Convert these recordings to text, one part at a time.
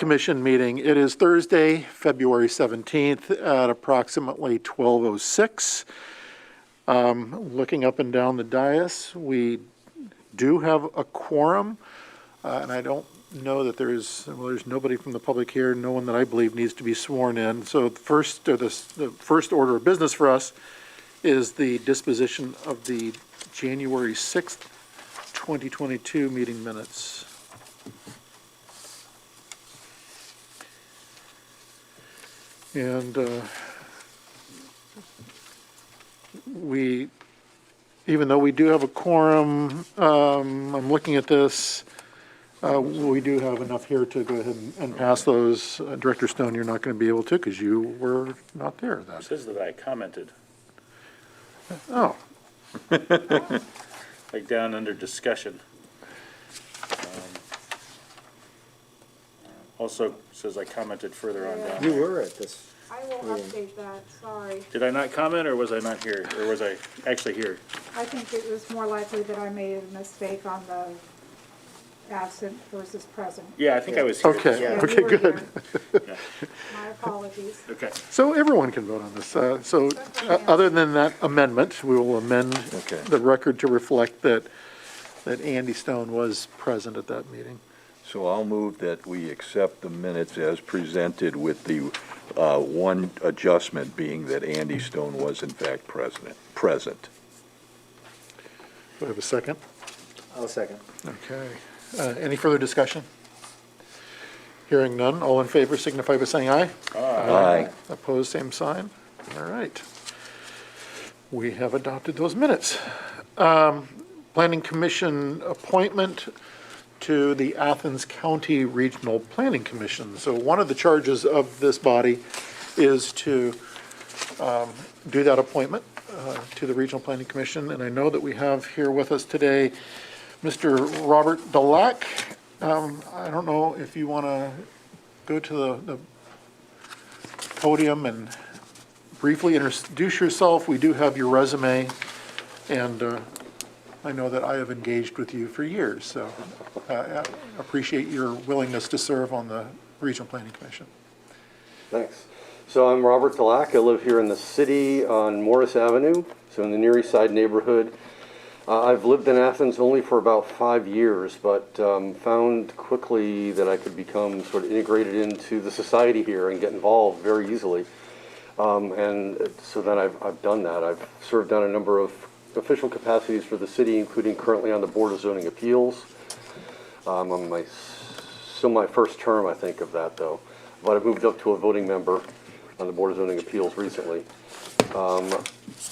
Commission meeting. It is Thursday, February 17th at approximately 12:06. Looking up and down the dais, we do have a quorum, and I don't know that there's nobody from the public here, no one that I believe needs to be sworn in. So the first order of business for us is the disposition of the January 6th, 2022 meeting minutes. And even though we do have a quorum, I'm looking at this, we do have enough here to go ahead and pass those. Director Stone, you're not going to be able to because you were not there. It says that I commented. Oh. Like down under discussion. Also says I commented further on down. You were at this. I will update that, sorry. Did I not comment, or was I not here? Or was I actually here? I think it was more likely that I made a mistake on the absent versus present. Yeah, I think I was here. Okay, Yeah. okay, You were good. Yeah. My apologies. Okay. So everyone can vote on this. Other than that amendment, we will amend the record to reflect that Andy Stone was present at that meeting. So I'll move that we accept the minutes as presented with the one adjustment being that Andy Stone was in fact present. Do I have a second? I'll second. Okay. Any further discussion? Hearing none, all in favor signify by saying aye. Aye. Opposed, same sign. All right. We have adopted those minutes. Planning Commission appointment to the Athens County Regional Planning Commission. So one of the charges of this body is to do that appointment to the Regional Planning Commission. And I know that we have here with us today Mr. Robert Delac. I don't know if you want to go to the podium and briefly introduce yourself. We do have your resume, and I know that I have engaged with you for years, so I appreciate your willingness to serve on the Regional Planning Commission. Thanks. So I'm Robert Delac. I live here in the city on Morris Avenue, so in the Near East Side neighborhood. I've lived in Athens only for about 5 years, but found quickly that I could become sort of integrated into the society here and get involved very easily. And so then I've done that. I've served on a number of official capacities for the city, including currently on the Board of Zoning Appeals. I'm on my first term, I think, of that, though. But I've moved up to a voting member on the Board of Zoning Appeals recently.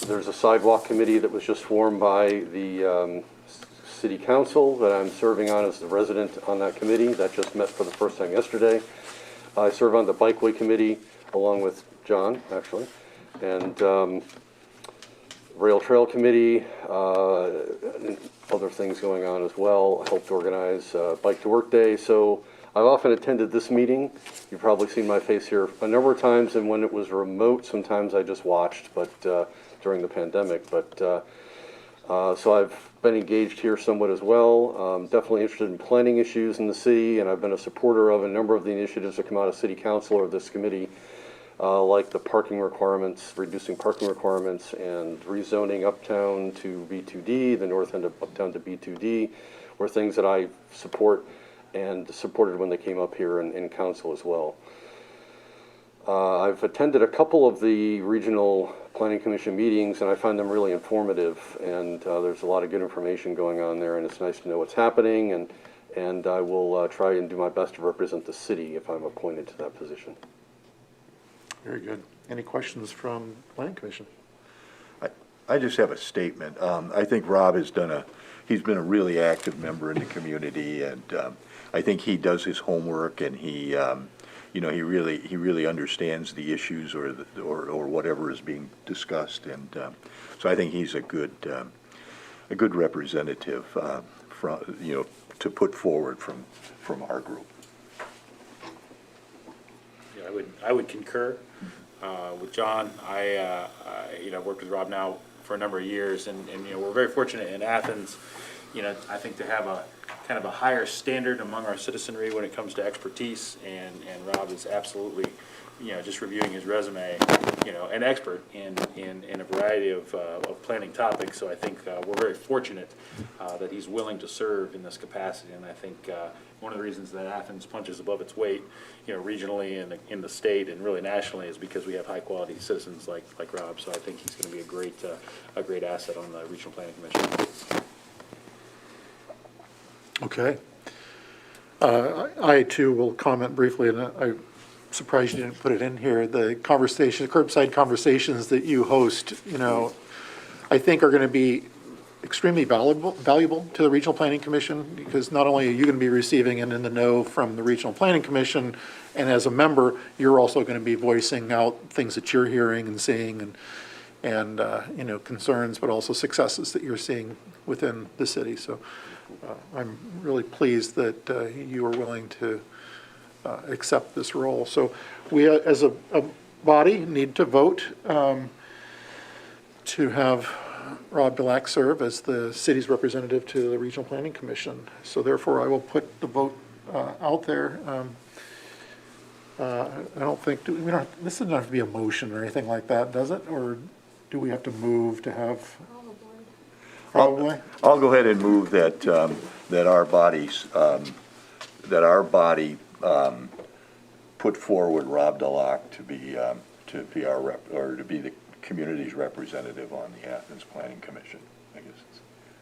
There's a sidewalk committee that was just formed by the City Council that I'm serving on as the resident on that committee. That just met for the first time yesterday. I serve on the Bikeway Committee along with John, actually, and Rail Trail Committee, and other things going on as well. I helped organize Bike to Work Day. So I've often attended this meeting. You've probably seen my face here a number of times, and when it was remote, sometimes I just watched, but during the pandemic. But so I've been engaged here somewhat as well. Definitely interested in planning issues in the city, and I've been a supporter of a number of the initiatives that come out of City Council or this committee. Like the parking requirements, reducing parking requirements, and rezoning Uptown to B2D, the north end of Uptown to B2D, were things that I support and supported when they came up here in council as well. I've attended a couple of the Regional Planning Commission meetings, and I find them really informative, and there's a lot of good information going on there, and it's nice to know what's happening, and I will try and do my best to represent the city if I'm appointed to that position. Very good. Any questions from the Planning Commission? I just have a statement. I think Rob he's been a really active member in the community, and I think he does his homework, and he really understands the issues or whatever is being discussed, and so I think he's a good representative to put forward from our group. Yeah, I would concur with John. I worked with Rob now for a number of years, and we're very fortunate in Athens. I think to have a kind of a higher standard among our citizenry when it comes to expertise, and Rob is absolutely, just reviewing his resume, an expert in a variety of planning topics. So I think we're very fortunate that he's willing to serve in this capacity, and I think one of the reasons that Athens punches above its weight, regionally and in the state and really nationally, is because we have high-quality citizens like Rob. So I think he's going to be a great asset on the Regional Planning Commission. Okay. I too will comment briefly, and I'm surprised you didn't put it in here. The curbside conversations that you host, I think are going to be extremely valuable to the Regional Planning Commission, because not only are you going to be receiving and in the know from the Regional Planning Commission, and as a member, you're also going to be voicing out things that you're hearing and seeing, and concerns, but also successes that you're seeing within the city. So I'm really pleased that you are willing to accept this role. So we, as a body, need to vote to have Rob Delac serve as the city's representative to the Regional Planning Commission. So therefore, I will put the vote out there. I don't think, this doesn't have to be a motion or anything like that, does it? Or do we have to move to have? Probably. I'll go ahead and move that, that our body put forward Rob Delac to be our rep, or to be the community's representative on the Athens Planning Commission. I guess,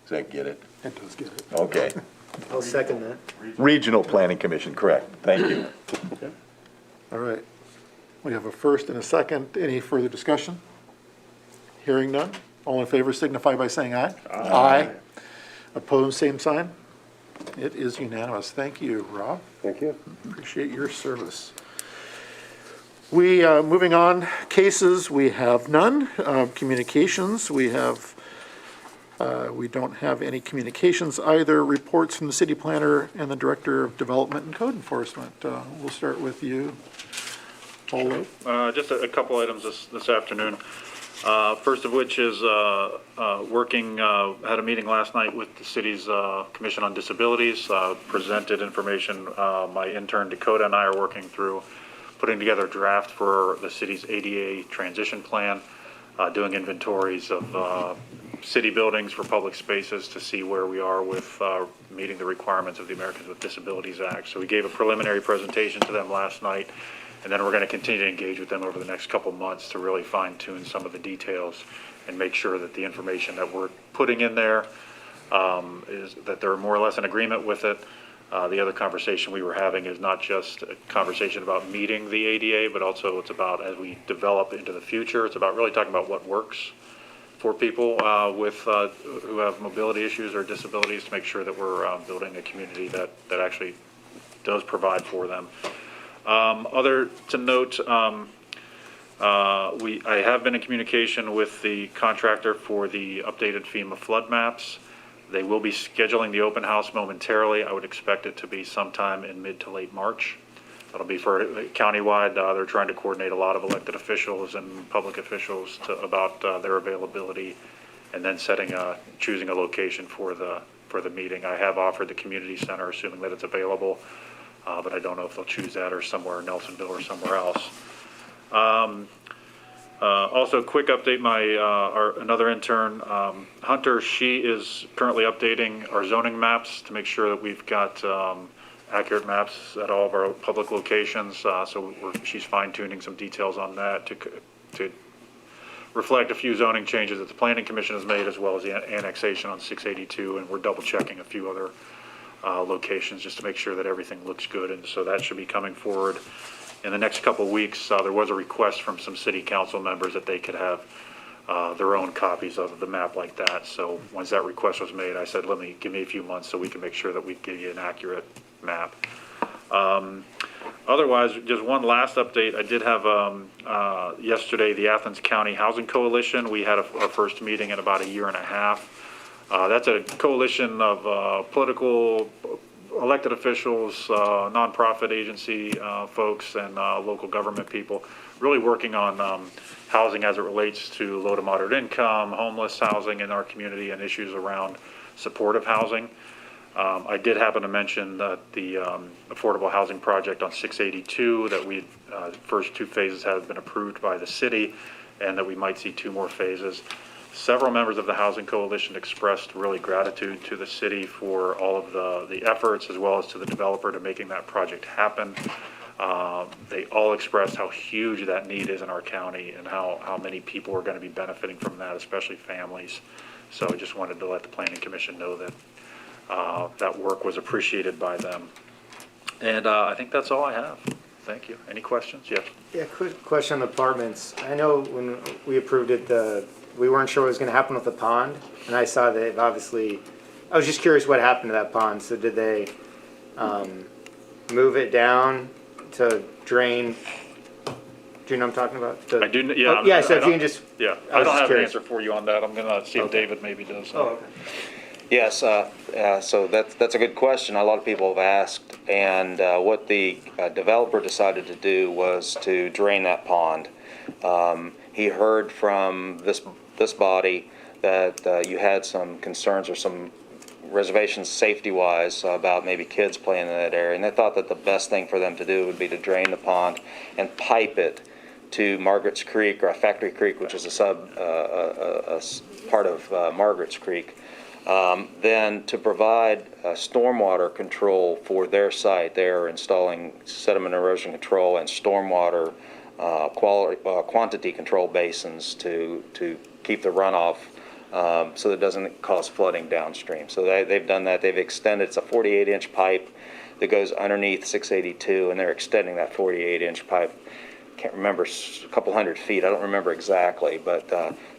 does that get it? It does get it. Okay. I'll second that. Regional Planning Commission, correct. Thank you. Okay. All right. We have a first and a second. Any further discussion? Hearing none. All in favor signify by saying aye. Aye. Opposed, same sign. It is unanimous. Thank you, Rob. Thank you. Appreciate your service. We, moving on, cases, we have none. Communications, we don't have any communications either. Reports from the city planner and the director of development and code enforcement. We'll start with you, Paulo. Just a couple items this afternoon. First of which is had a meeting last night with the city's Commission on Disabilities, presented information. My intern Dakota and I are working through putting together a draft for the city's ADA transition plan, doing inventories of city buildings for public spaces to see where we are with meeting the requirements of the Americans with Disabilities Act. So we gave a preliminary presentation to them last night, and then we're going to continue to engage with them over the next couple months to really fine-tune some of the details and make sure that the information that we're putting in there is that they're more or less in agreement with it. The other conversation we were having is not just a conversation about meeting the ADA, but also it's about, as we develop into the future, it's about really talking about what works for people who have mobility issues or disabilities, to make sure that we're building a community that actually does provide for them. Other to note, I have been in communication with the contractor for the updated FEMA flood maps. They will be scheduling the open house momentarily. I would expect it to be sometime in mid to late March. That'll be for countywide. They're trying to coordinate a lot of elected officials and public officials about their availability, and then choosing a location for the meeting. I have offered the community center, assuming that it's available, but I don't know if they'll choose that or somewhere in Nelsonville or somewhere else. Also, quick update, another intern, Hunter, she is currently updating our zoning maps to make sure that we've got accurate maps at all of our public locations. So she's fine-tuning some details on that to reflect a few zoning changes that the Planning Commission has made, as well as the annexation on 682, and we're double-checking a few other locations just to make sure that everything looks good. And so that should be coming forward in the next couple of weeks. There was a request from some city council members that they could have their own copies of the map like that. So once that request was made, I said, give me a few months so we can make sure that we give you an accurate map. Otherwise, just one last update. I did have yesterday the Athens County Housing Coalition. We had our first meeting in about a year and a half. That's a coalition of political elected officials, nonprofit agency folks, and local government people, really working on housing as it relates to low to moderate income, homeless housing in our community, and issues around supportive housing. I did happen to mention that the affordable housing project on 682, that we, first 2 phases have been approved by the city, and that we might see 2 more phases. Several members of the Housing Coalition expressed really gratitude to the city for all of the efforts, as well as to the developer, to making that project happen. They all expressed how huge that need is in our county, and how many people are going to be benefiting from that, especially families. So I just wanted to let the Planning Commission know that that work was appreciated by them. And I think that's all I have. Thank you. Any questions? Yes. Yeah, quick question on the apartments. I know when we approved it, we weren't sure what was gonna happen with the pond, and I saw that it obviously, I was just curious what happened to that pond. So did they, move it down to drain? Do you know what I'm talking about? I do, yeah. Oh, yeah, so I if you don't- can just. Yeah, I I was don't just have an curious. answer for you on that. I'm gonna see if Okay. David maybe does. Oh, okay. Yes, so that's a good question. A lot of people have asked, and what the developer decided to do was to drain that pond. He heard from this body that you had some concerns or some reservations safety-wise about maybe kids playing in that area, and they thought that the best thing for them to do would be to drain the pond and pipe it to Margaret's Creek, or Factory Creek, which is a part of Margaret's Creek. Then to provide stormwater control for their site, they're installing sediment erosion control and stormwater quantity control basins to keep the runoff so that it doesn't cause flooding downstream. So they've done that. They've extended, it's a 48-inch pipe that goes underneath 682, and they're extending that 48-inch pipe. Can't remember, a couple hundred feet, I don't remember exactly, but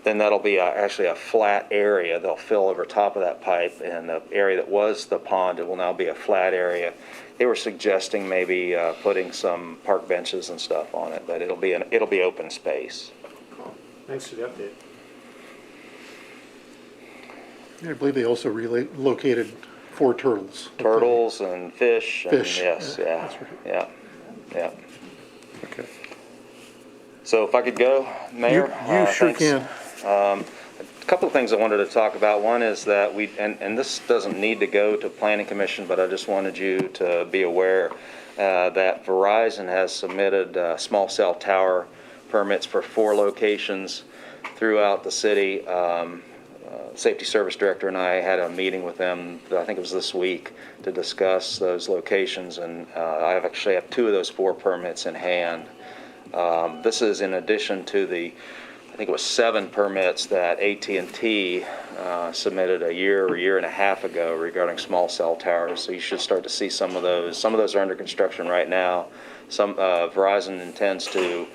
then that'll be actually a flat area. They'll fill over top of that pipe, and the area that was the pond, it will now be a flat area. They were suggesting maybe putting some park benches and stuff on it, but it'll be open space. Thanks for the update. I believe they also relocated 4 turtles. Turtles and fish. Fish. And yes, Yeah, yeah, that's right. yeah. Okay. So if I could go, Mayor? You sure Thanks. can. A couple of things I wanted to talk about. One is that and this doesn't need to go to Planning Commission, but I just wanted you to be aware that Verizon has submitted small cell tower permits for 4 locations throughout the city. Safety Service Director and I had a meeting with them, I think it was this week, to discuss those locations, and I actually have 2 of those 4 permits in hand. This is in addition to I think it was 7 permits that AT&T submitted a year and a half ago regarding small cell towers. So you should start to see some of those. Some of those are under construction right now. Verizon intends to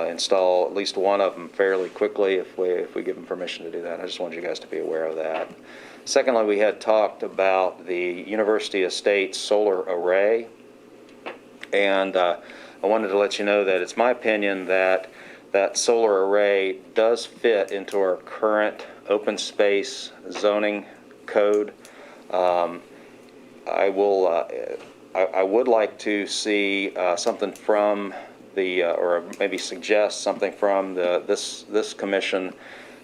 install at least one of them fairly quickly if we give them permission to do that. I just wanted you guys to be aware of that. Secondly, we had talked about the University Estates solar array, and I wanted to let you know that it's my opinion that that solar array does fit into our current open space zoning code. I would like to see something from or maybe suggest something from this commission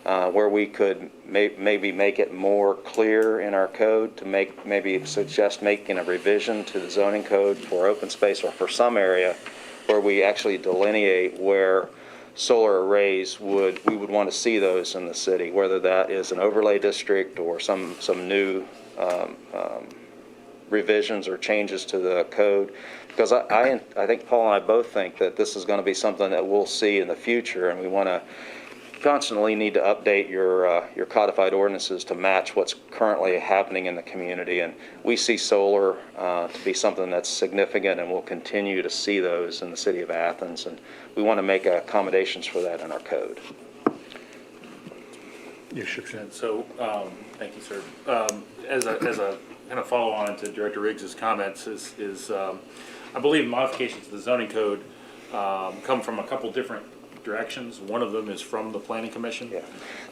where we could maybe make it more clear in our code to maybe suggest making a revision to the zoning code for open space, or for some area where we actually delineate where solar arrays we would want to see those in the city, whether that is an overlay district or some new revisions or changes to the code. Because I think Paul and I both think that this is going to be something that we'll see in the future, and we want to constantly need to update your codified ordinances to match what's currently happening in the community. And we see solar to be something that's significant, and we'll continue to see those in the city of Athens, and we want to make accommodations for that in our code. You sure can. And so, thank you, sir. As a kind of follow on to Director Riggs's comments is I believe modifications to the zoning code come from a couple different directions. One of them is from the Planning Commission. Yeah.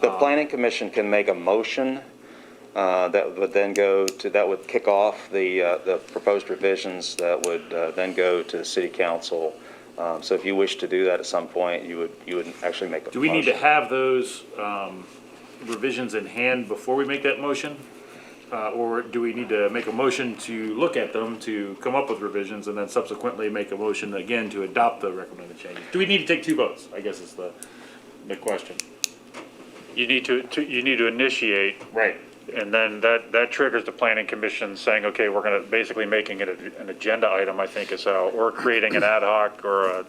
The Planning Commission can make a motion that would kick off the proposed revisions that would then go to the City Council. So if you wish to do that at some point, you would actually make a motion. Do we need to have those revisions in hand before we make that motion? or do we need to make a motion to look at them, to come up with revisions, and then subsequently make a motion again to adopt the recommended changes? Do we need to take 2 votes, I guess is the question. You need to initiate, Right. and then that triggers the planning commission saying, okay, we're gonna, basically making it an agenda item, I think is how, or creating an ad hoc or a,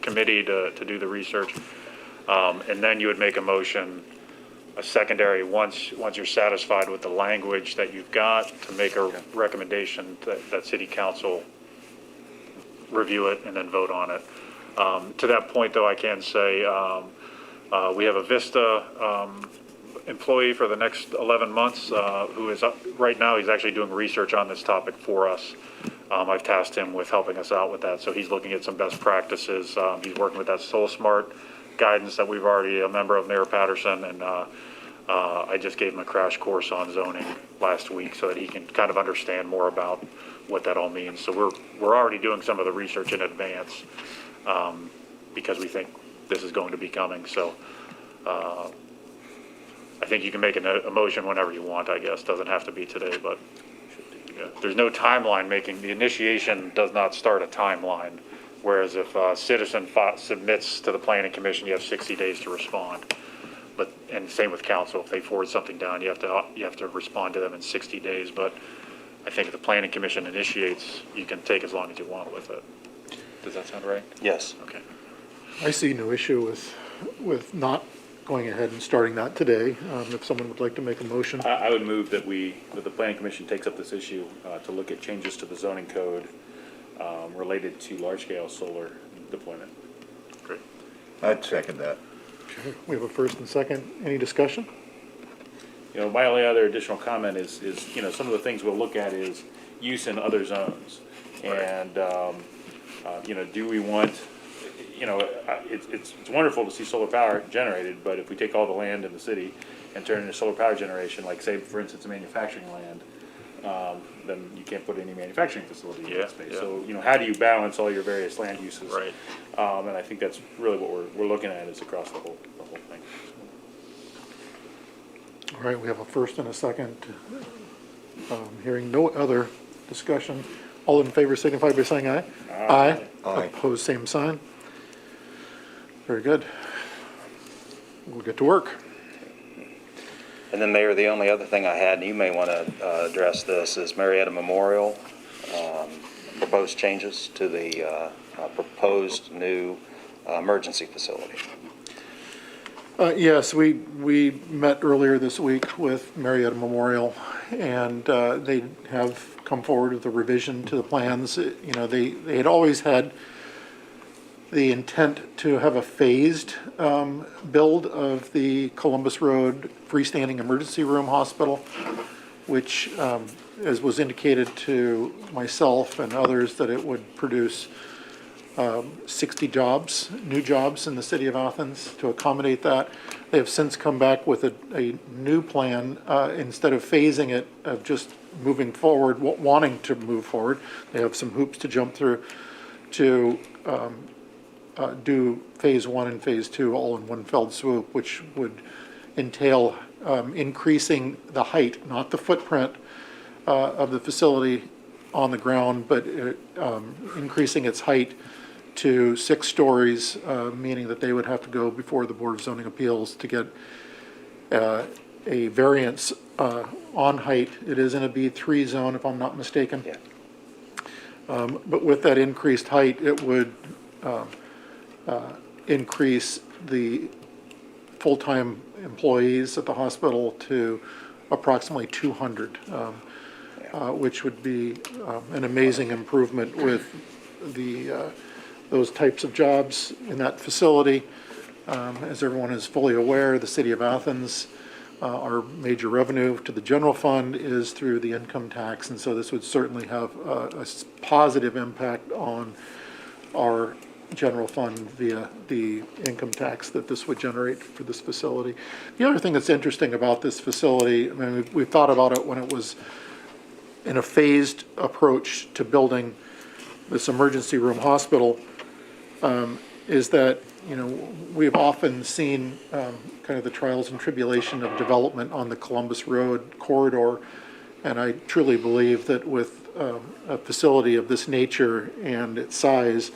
committee to do the research. And then you would make a motion, a secondary, once you're satisfied with the language that you've got, to make a recommendation that city council review it and then vote on it. To that point, though, I can say, we have a Vista employee for the next 11 months who is, right now, he's actually doing research on this topic for us. I've tasked him with helping us out with that, so he's looking at some best practices. He's working with that Soul Smart guidance that we've already, a member of Mayor Patterson, and I just gave him a crash course on zoning last week so that he can kind of understand more about what that all means. So we're already doing some of the research in advance because we think this is going to be coming. So I think you can make a motion whenever you want, I guess. Doesn't have to be today, but yeah, there's no timeline making. The initiation does not start a timeline. Whereas if a citizen submits to the planning commission, you have 60 days to respond. But, and same with council, if they forward something down, you have to respond to them in 60 days. But I think if the planning commission initiates, you can take as long as you want with it. Does that sound right? Yes. Okay. I see no issue with not going ahead and starting that today. If someone would like to make a motion. I would move that that the planning commission takes up this issue to look at changes to the zoning code related to large-scale solar deployment. Great. I'd second that. Okay, we have a first and second. Any discussion? My only other additional comment is some of the things we'll look at is use in other zones. And, do we want, it's wonderful to see solar power generated, but if we take all the land in the city and turn it into solar power generation, like say, for instance, manufacturing land, then you can't put any manufacturing facility in that space. Yeah. So, how do you balance all your various land uses? Right. And I think that's really what we're looking at is across the whole thing. All right, we have a first and a second. Hearing no other discussion. All in favor signify by saying aye. Aye. Aye. Opposed, same sign. Very good. We'll get to work. And then, Mayor, the only other thing I had, and you may want to address this, is Marietta Memorial, proposed changes to the proposed new emergency facility. Yes, we met earlier this week with Marietta Memorial, and they have come forward with a revision to the plans. They had always had the intent to have a phased build of the Columbus Road freestanding emergency room hospital, which, as was indicated to myself and others, that it would produce 60 jobs, new jobs in the city of Athens to accommodate that. They have since come back with a new plan, instead of phasing it, of just moving forward, wanting to move forward. They have some hoops to jump through to do phase 1 and phase 2 all in one fell swoop, which would entail increasing the height, not the footprint of the facility on the ground, but increasing its height to 6 stories, meaning that they would have to go before the Board of Zoning Appeals to get a variance on height. It is in a B3 zone, if I'm not mistaken. Yeah. But with that increased height, it would increase the full-time employees at the hospital to approximately 200, which would be an amazing improvement with those types of jobs in that facility. As everyone is fully aware, the city of Athens, our major revenue to the general fund is through the income tax, and so this would certainly have a positive impact on our general fund via the income tax that this would generate for this facility. The other thing that's interesting about this facility, I mean, we've thought about it when it was in a phased approach to building this emergency room hospital. is that, we've often seen kind of the trials and tribulation of development on the Columbus Road corridor. And I truly believe that with a facility of this nature and its size,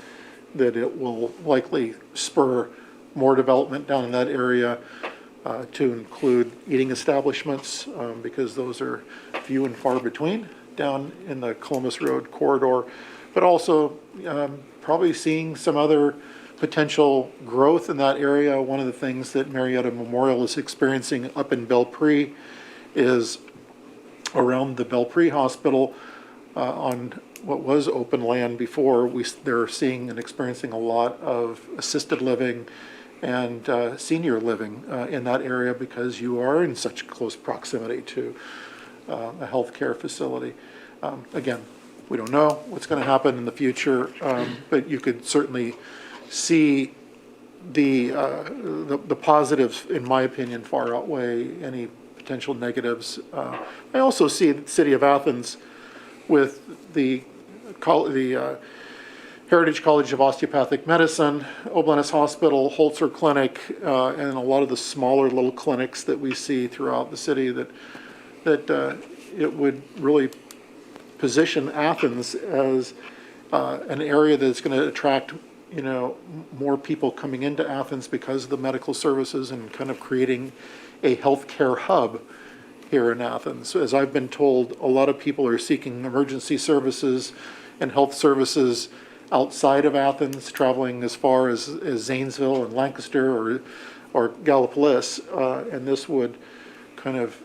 that it will likely spur more development down in that area, to include eating establishments, because those are few and far between down in the Columbus Road corridor, but also probably seeing some other potential growth in that area. One of the things that Marietta Memorial is experiencing up in Belpre is around the Belpre Hospital, on what was open land before. They're seeing and experiencing a lot of assisted living and senior living in that area, because you are in such close proximity to a healthcare facility. Again, we don't know what's going to happen in the future, but you could certainly see the positives, in my opinion, far outweigh any potential negatives. I also see the city of Athens with the Heritage College of Osteopathic Medicine, Oblanus Hospital, Holzer Clinic, and a lot of the smaller little clinics that we see throughout the city, that it would really position Athens as an area that's going to attract more people coming into Athens because of the medical services, and kind of creating a healthcare hub here in Athens. So as I've been told, a lot of people are seeking emergency services and health services outside of Athens, traveling as far as Zanesville and Lancaster or Gallipolis, and this would kind of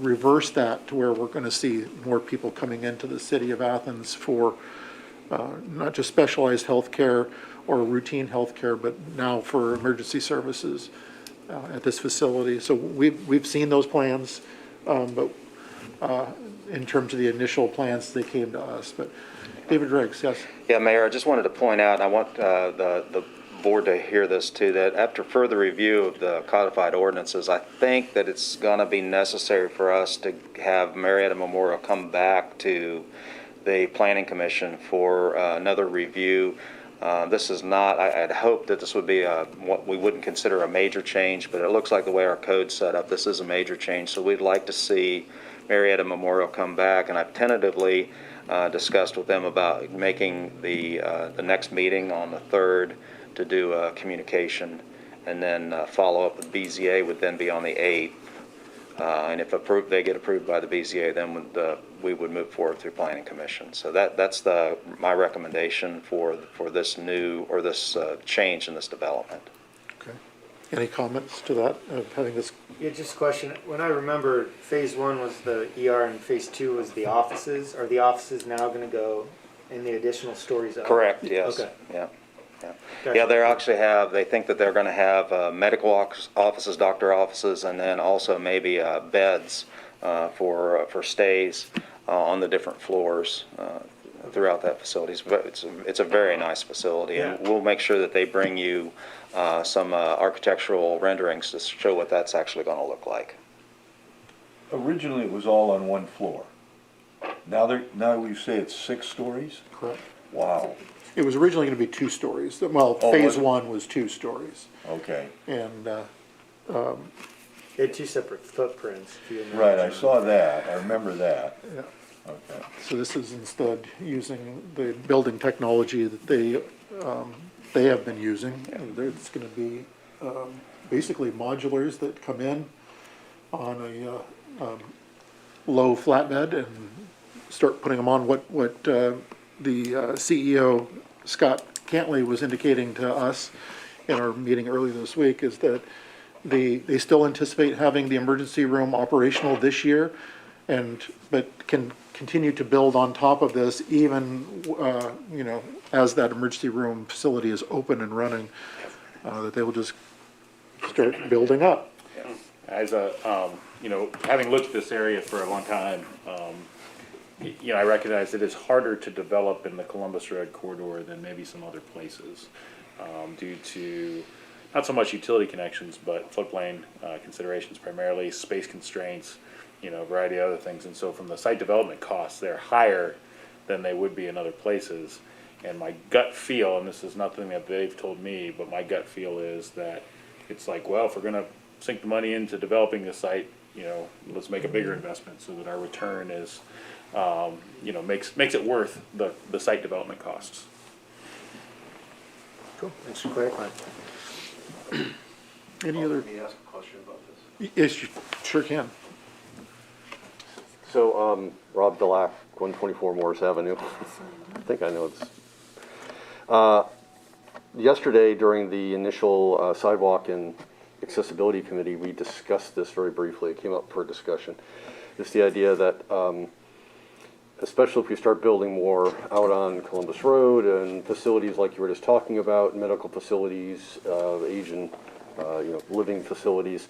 reverse that to where we're going to see more people coming into the city of Athens for not just specialized health care or routine health care, but now for emergency services at this facility. So we've seen those plans, but in terms of the initial plans, they came to us. But David Riggs, yes? Yeah, Mayor, I just wanted to point out, and I want the board to hear this too, that after further review of the codified ordinances, I think that it's going to be necessary for us to have Marietta Memorial come back to the Planning Commission for another review. This is not, I'd hope that this would be what we wouldn't consider a major change, but it looks like the way our code's set up, this is a major change. So we'd like to see Marietta Memorial come back, and I've tentatively discussed with them about making the next meeting on the 3rd to do a communication, and then follow up with BZA would then be on the 8th. And if they get approved by the BZA, then we would move forward through Planning Commission. So that's my recommendation for this new, or this change in this development. Okay. Any comments to that, of having this? Yeah, just a question. When I remember, phase 1 was the ER and phase 2 was the offices. Are the offices now going to go in the additional stories up? Correct, yes. Okay. Yeah. Gotcha. Yeah, they think that they're going to have medical offices, doctor offices, and then also maybe beds for stays on the different floors throughout that facility. But it's a very nice facility, and we'll make sure that they bring you some architectural renderings to show what that's actually going to look like. Originally, it was all on one floor. Now we say it's 6 stories? Correct. Wow, It was originally going to be 2 stories. Well, Oh, phase was it? 1 was 2 stories. okay. And They had 2 separate footprints. If you Right, I imagine. saw that, I remember that. yeah. Okay. So this is instead using the building technology that they have been using. It's going to be basically modulars that come in on a low flatbed and start putting them on. What the CEO, Scott Cantley, was indicating to us in our meeting earlier this week is that they still anticipate having the emergency room operational this year, but can continue to build on top of this even, as that emergency room facility is open and running, that they will just start building up. As having looked at this area for a long time, I recognize it is harder to develop in the Columbus Road corridor than maybe some other places, due to not so much utility connections, but floodplain considerations, primarily space constraints, a variety of other things. And so from the site development costs, they're higher than they would be in other places. And my gut feel, and this is nothing that they've told me, but my gut feel is that it's like, well, if we're gonna sink the money into developing the site, you know, let's make a bigger investment so that our return is, you know, makes it worth the site development costs. Cool, thanks for clarifying. Any other? Let me ask a question about this. Yes, you sure can. So, Rob Delac, 124 Morris Avenue. I think I know this. Yesterday, during the initial sidewalk and accessibility committee, we discussed this very briefly. It came up for discussion. It's the idea that, especially if we start building more out on Columbus Road and facilities like you were just talking about, medical facilities, Asian, living facilities,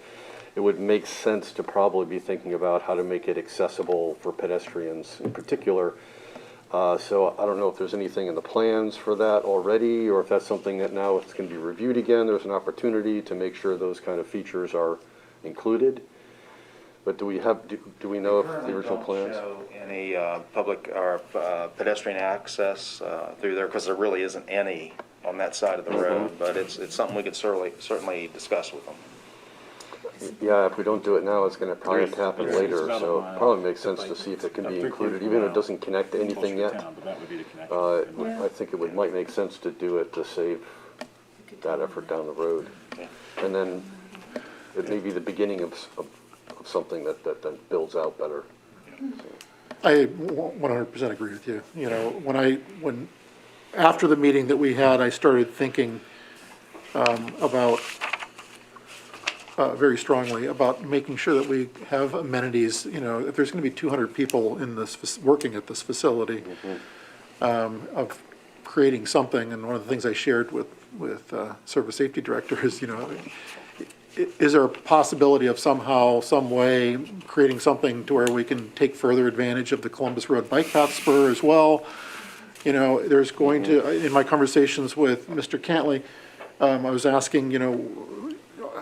it would make sense to probably be thinking about how to make it accessible for pedestrians in particular. So I don't know if there's anything in the plans for that already, or if that's something that now it's going to be reviewed again. There's an opportunity to make sure those kind of features are included. But do we know if the original plans? Show any public or pedestrian access through there, because there really isn't any on that side of the road. But it's something we could certainly discuss with them. Yeah, if we don't do it now, it's going to probably have to happen There's later. about a So mile. it probably makes sense to see if it can be included, even if it doesn't connect to anything Closer to yet. town, but that would be the connection. I think it might make sense to do it to save that effort down the road. And then it may be the beginning of something that then builds out better. I 100% agree with you. You know, when after the meeting that we had, I started thinking about very strongly about making sure that we have amenities. You know, if there's going to be 200 people in this working at this facility, of creating something. And one of the things I shared with service safety director is, you know, is there a possibility of somehow, some way, creating something to where we can take further advantage of the Columbus Road Bike Path Spur as well? You know, there's going to, in my conversations with Mr. Cantley, I was asking, you know,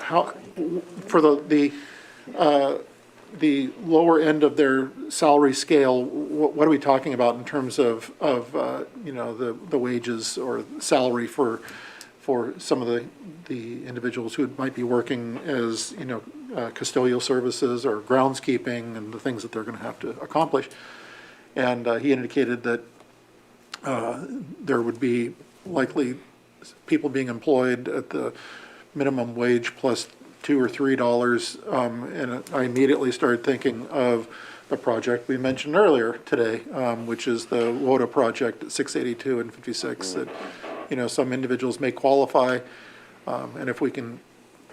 how, for the lower end of their salary scale, what are we talking about in terms of you know, the wages or salary for some of the individuals who might be working as, you know, custodial services or groundskeeping and the things that they're going to have to accomplish. And he indicated that there would be likely people being employed at the minimum wage plus $2 or $3, and I immediately started thinking of the project we mentioned earlier today, which is the WODA project at 682 and 56, that, you know, some individuals may qualify, and if we can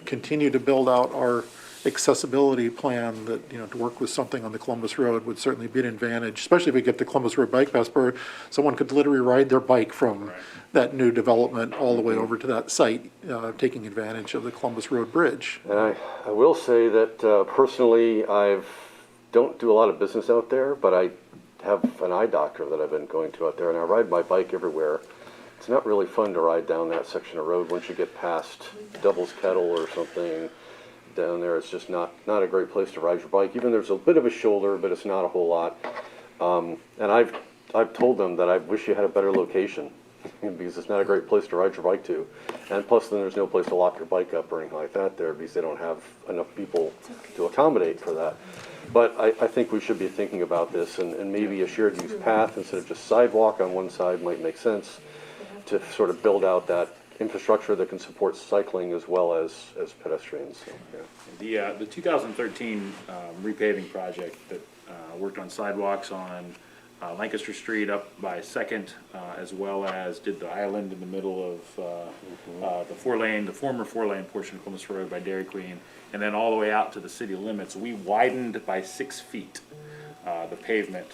continue to build out our accessibility plan, that, you know, to work with something on the Columbus Road would certainly be an advantage, especially if we get the Columbus Road Bike Path, where someone could literally ride their bike from that new development all the way over to that site, taking advantage of the Columbus Road Bridge. And I will say that personally, don't do a lot of business out there, but I have an eye doctor that I've been going to out there, and I ride my bike everywhere. It's not really fun to ride down that section of road once you get past Devil's Kettle or something. Down there, it's just not a great place to ride your bike. Even there's a bit of a shoulder, but it's not a whole lot. And I've told them that I wish you had a better location because it's not a great place to ride your bike to. And plus, then there's no place to lock your bike up or anything like that there because they don't have enough people to accommodate for that. But I think we should be thinking about this, and maybe a shared use path instead of just sidewalk on one side might make sense to sort of build out that infrastructure that can support cycling as well as pedestrians. So, yeah. The 2013 repaving project that worked on sidewalks on Lancaster Street up by Second, as well as did the island in the middle of the former four-lane portion of Columbus Road by Dairy Queen, and then all the way out to the city limits. We widened by 6 feet the pavement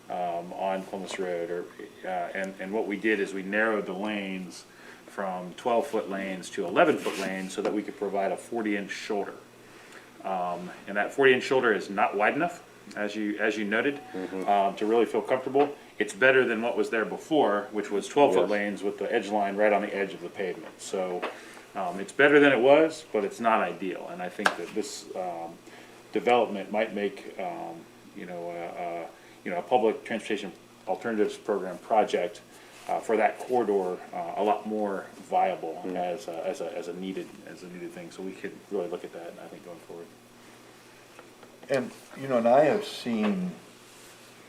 on Columbus Road, and what we did is we narrowed the lanes from 12-foot lanes to 11-foot lanes so that we could provide a 40-inch shoulder. And that 40-inch shoulder is not wide enough, as you noted, to really feel comfortable. It's better than what was there before, which was 12-foot lanes with the edge line right on the edge of the pavement. So it's better than it was, but it's not ideal. And I think that this development might make a public transportation alternatives program project for that corridor a lot more viable as a needed thing. So we could really look at that, I think, going forward. And, you know, and I have seen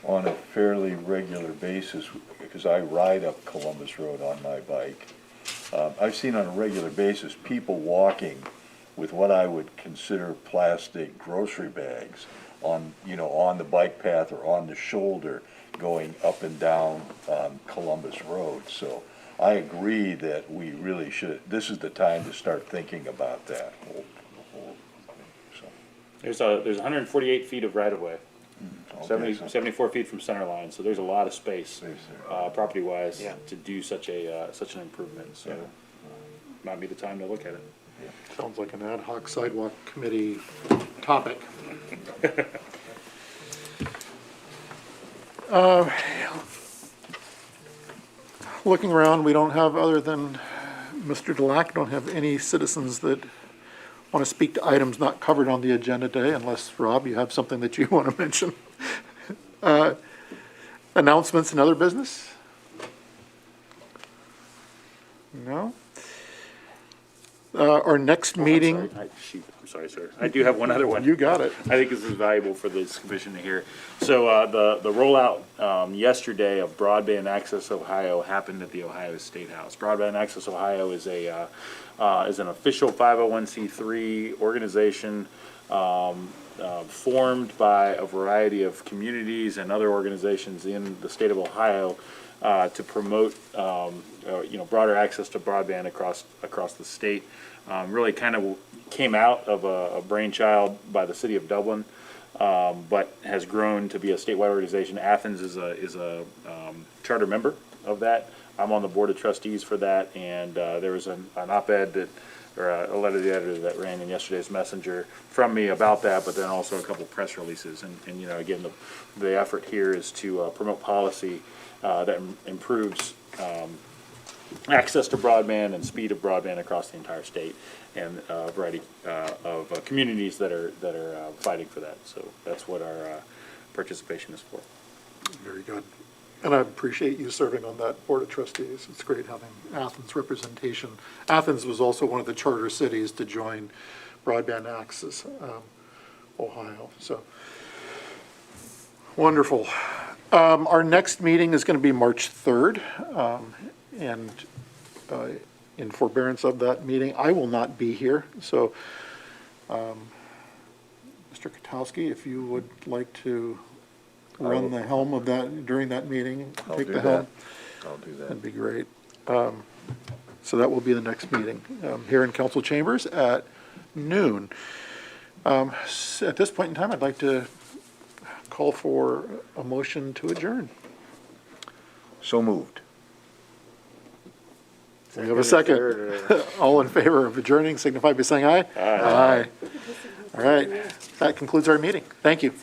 on a fairly regular basis, because I ride up Columbus Road on my bike, I've seen on a regular basis people walking with what I would consider plastic grocery bags on, you know, on the bike path or on the shoulder going up and down Columbus Road. So I agree that we really should, this is the time to start thinking about that whole so. There's 148 feet of right-of-way, Okay, so 74 feet from center line, so there's a lot of space, Space there. property-wise, Yeah. to do such an improvement, so might be the time to look at it. Sounds like an ad hoc sidewalk committee topic. Looking around, we don't have, other than Mr. Delac, don't have any citizens that want to speak to items not covered on the agenda today, unless, Rob, you have something that you want to mention. Announcements and other business? No? Our next meeting, Shoot, I'm sorry, sir. I do have one other one. you got it. I think this is valuable for this commission to hear. So the rollout yesterday of Broadband Access Ohio happened at the Ohio State House. Broadband Access Ohio is an official 501c3 organization formed by a variety of communities and other organizations in the state of Ohio to promote broader access to broadband across the state. Really kind of came out of a brainchild by the city of Dublin, but has grown to be a statewide organization. Athens is a charter member of that. I'm on the board of trustees for that, and there was an op-ed that, or a letter to the editor that ran in yesterday's Messenger from me about that, but then also a couple of press releases. And you know, again, the effort here is to promote policy that improves access to broadband and speed of broadband across the entire state, and a variety of communities that are fighting for that. So that's what our participation is for. Very good. And I appreciate you serving on that board of trustees. It's great having Athens representation. Athens was also one of the charter cities to join Broadband Access Ohio. So wonderful. Our next meeting is going to be March 3rd. And in forbearance of that meeting, I will not be here. So, Mr. Katowski, if you would like to run the helm of that during that meeting, I'll take do the that. helm, I'll do that. that'd be great. So that will be the next meeting here in council chambers at noon. At this point in time, I'd like to call for a motion to adjourn. So moved. We have a second. All in favor of adjourning, signify by saying aye. Aye. All right, that concludes our meeting. Thank you.